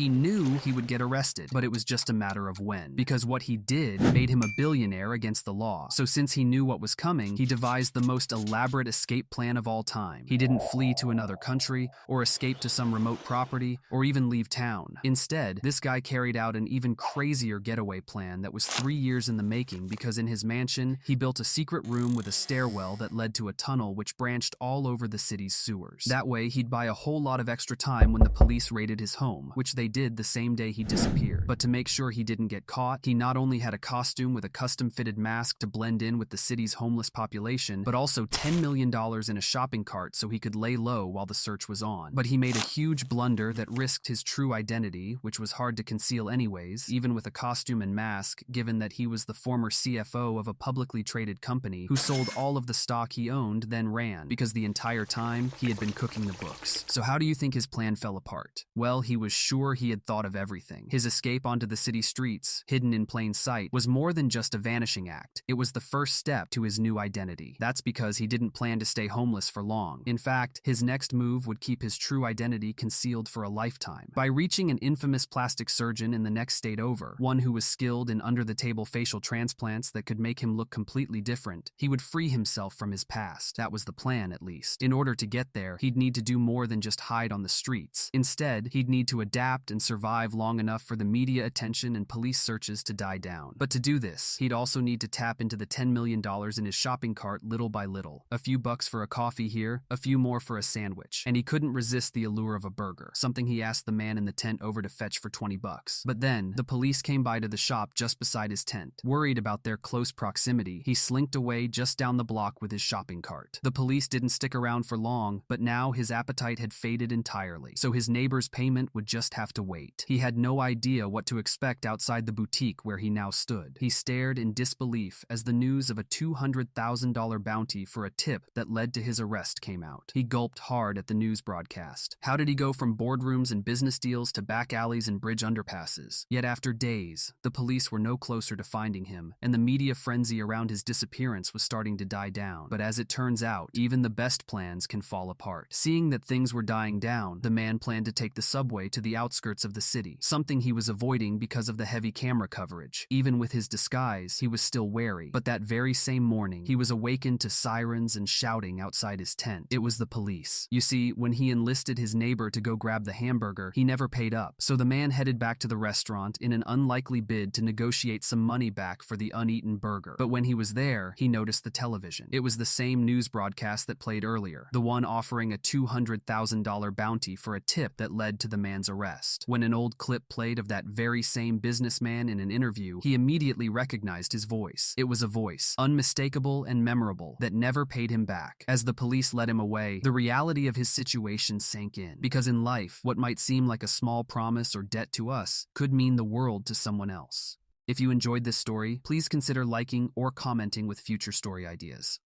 He knew he would get arrested, but it was just a matter of when, because what he did made him a billionaire against the law. So since he knew what was coming, he devised the most elaborate escape plan of all time. He didn't flee to another country, or escape to some remote property, or even leave town. Instead, this guy carried out an even crazier getaway plan that was 3 years in the making, because in his mansion, he built a secret room with a stairwell that led to a tunnel which branched all over the city's sewers. That way, he'd buy a whole lot of extra time when the police raided his home, which they did the same day he disappeared. But to make sure he didn't get caught, he not only had a costume with a custom-fitted mask to blend in with the city's homeless population, but also $10 million in a shopping cart so he could lay low while the search was on. But he made a huge blunder that risked his true identity, which was hard to conceal anyways, even with a costume and mask, given that he was the former CFO of a publicly traded company who sold all of the stock he owned, then ran, because the entire time he had been cooking the books. So how do you think his plan fell apart? Well, he was sure he had thought of everything. His escape onto the city streets, hidden in plain sight, was more than just a vanishing act. It was the first step to his new identity. That's because he didn't plan to stay homeless for long. In fact, his next move would keep his true identity concealed for a lifetime. By reaching an infamous plastic surgeon in the next state over, one who was skilled in under-the-table facial transplants that could make him look completely different, he would free himself from his past. That was the plan, at least. In order to get there, he'd need to do more than just hide on the streets. Instead, he'd need to adapt and survive long enough for the media attention and police searches to die down. But to do this, he'd also need to tap into the $10 million in his shopping cart little by little. A few bucks for a coffee here, a few more for a sandwich. And he couldn't resist the allure of a burger, something he asked the man in the tent over to fetch for 20 bucks. But then, the police came by to the shop just beside his tent. Worried about their close proximity, he slinked away just down the block with his shopping cart. The police didn't stick around for long, but now his appetite had faded entirely, so his neighbor's payment would just have to wait. He had no idea what to expect outside the boutique where he now stood. He stared in disbelief as the news of a $200,000 bounty for a tip that led to his arrest came out. He gulped hard at the news broadcast. How did he go from boardrooms and business deals to back alleys and bridge underpasses? Yet after days, the police were no closer to finding him, and the media frenzy around his disappearance was starting to die down. But as it turns out, even the best plans can fall apart. Seeing that things were dying down, the man planned to take the subway to the outskirts of the city, something he was avoiding because of the heavy camera coverage. Even with his disguise, he was still wary. But that very same morning, he was awakened to sirens and shouting outside his tent. It was the police. You see, when he enlisted his neighbor to go grab the hamburger, he never paid up. So the man headed back to the restaurant in an unlikely bid to negotiate some money back for the uneaten burger. But when he was there, he noticed the television. It was the same news broadcast that played earlier, the one offering a $200,000 bounty for a tip that led to the man's arrest. When an old clip played of that very same businessman in an interview, he immediately recognized his voice. It was a voice, unmistakable and memorable, that never paid him back. As the police led him away, the reality of his situation sank in. Because in life, what might seem like a small promise or debt to us could mean the world to someone else. If you enjoyed this story, please consider liking or commenting with future story ideas.